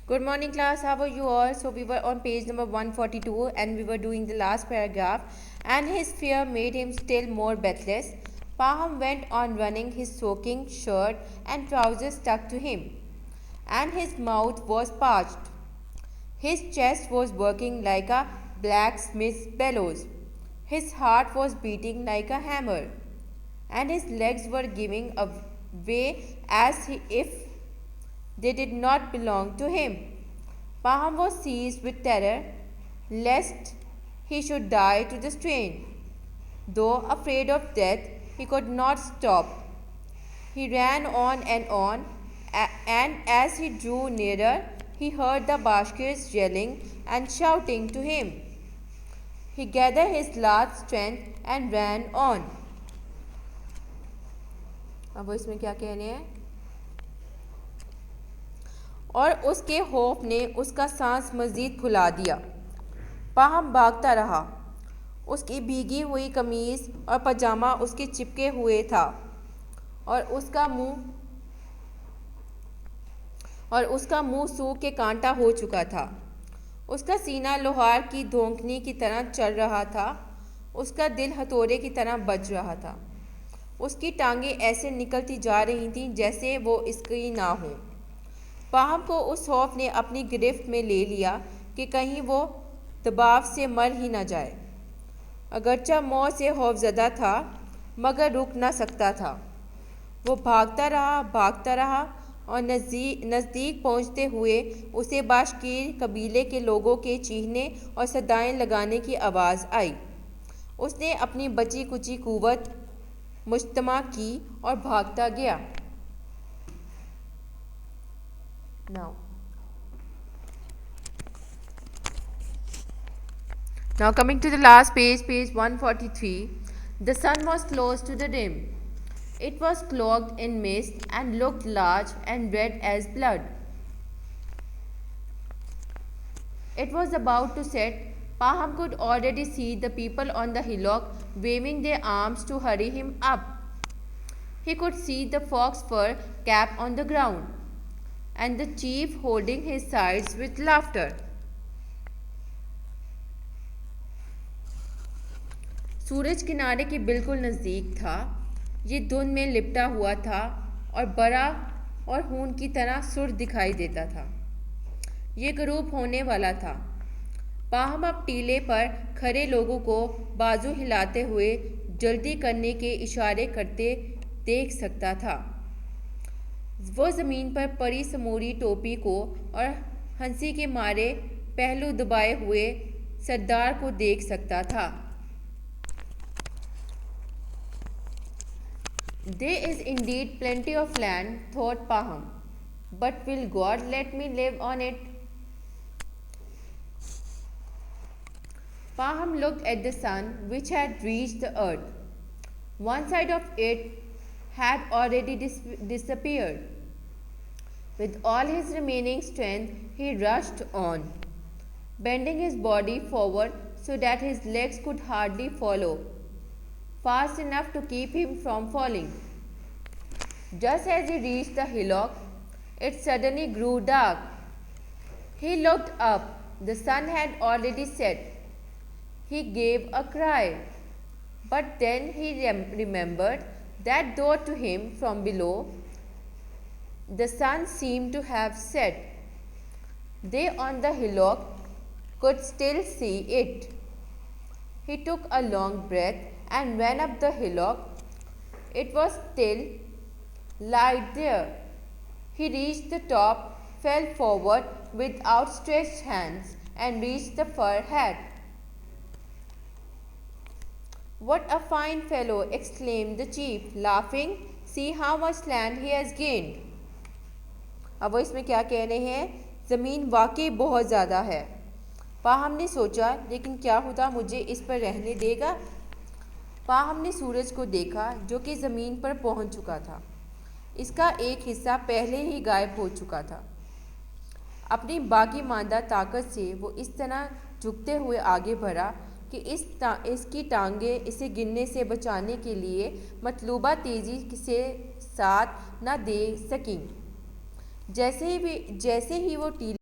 Good morning, class. How are you all? So, we were on page number 142 and we were doing the last paragraph. And his fear made him still more breathless. Paham went on running, his soaking shirt and trousers stuck to him, and his mouth was parched. His chest was working like a blacksmith's bellows. His heart was beating like a hammer, and his legs were giving way if they did not belong to him. Paham was seized with terror lest he should die to the strain. Though afraid of death, he could not stop. He ran on, and as he drew nearer, he heard the Bashkirs yelling and shouting to him. He gathered his last strength and ran on. अब वो इसमें क्या कह रहे हैं? और उसके खौफ ने उसका सांस मज़ीद फुला दिया। पाहम भागता रहा। उसकी भीगी हुई कमीज़ और पजामा उसके चिपके हुए था और उसका मुंह सूख के कांटा हो चुका था। उसका सीना लोहार की धोंकनी की तरह चल रहा था। उसका दिल हथौड़े की तरह बज रहा था। उसकी टांगें ऐसे निकलती जा रही थीं जैसे वो इसकी ना हो। पाहम को उस खौफ ने अपनी गिरफ्त में ले लिया कि कहीं वो दबाव से मर ही न जाए। अगरचा मौत से खौफज़दा था, मगर रुक न सकता था। वो भागता रहा और नज़दीक पहुँचते हुए उसे बाशकीर कबीले के लोगों के चीखने और सदाएं लगाने की आवाज़ आई। उसने अपनी बची कुची कुव्वत मुज्तमा की और भागता गया। Now coming to the last page, page 143, the sun was close to the rim. It was cloaked in mist and looked large and red as blood. It was about to set. Paham could already see the people on the hillock waving their arms to hurry him up. He could see the fox fur cap on the ground, and the chief holding his sides with laughter. सूरज किनारे के बिल्कुल नज़दीक था। ये धुंध में लिपटा हुआ था और बड़ा और खून की तरह सुर्ख दिखाई देता था। ये गरूब होने वाला था। पाहम अब टीले पर खड़े लोगों को बाजू हिलाते हुए जल्दी करने के इशारे करते देख सकता था। वो ज़मीन पर पड़ी समूरी टोपी को और हंसी के मारे पहलू दबाए हुए सरदार को देख सकता था। There is indeed plenty of land, thought Paham, but will God let me live on it? Paham looked at the sun, which had reached the earth. One side of it had already disappeared. With all his remaining strength, he rushed on, bending his body forward so that his legs could hardly follow, fast enough to keep him from falling. Just as he reached the hillock, it suddenly grew dark. He looked up. The sun had already set. He gave a cry, but then he remembered that though to him from below the sun seemed to have set, they on the hillock could still see it. He took a long breath and ran up the hillock. It was still light there. He reached the top, fell forward with outstretched hands, and reached the fur hat. What a fine fellow! Exclaimed the chief, laughing. See how much land he has gained. अब वो इसमें क्या कह रहे हैं? ज़मीन वाकई बहुत ज़्यादा है। पाहम ने सोचा, लेकिन क्या खुदा मुझे इस पर रहने देगा? पाहम ने सूरज को देखा जो कि ज़मीन पर पहुंच चुका था। इसका एक हिस्सा पहले ही गायब हो चुका था। अपनी बाकी मांदा ताकत से वो इस तरह झुकते हुए आगे बढ़ा कि इसकी टांगें इसे गिरने से बचाने के लिए मतलूबा तेज़ी से साथ न दे सकीं। जैसे ही वो टीले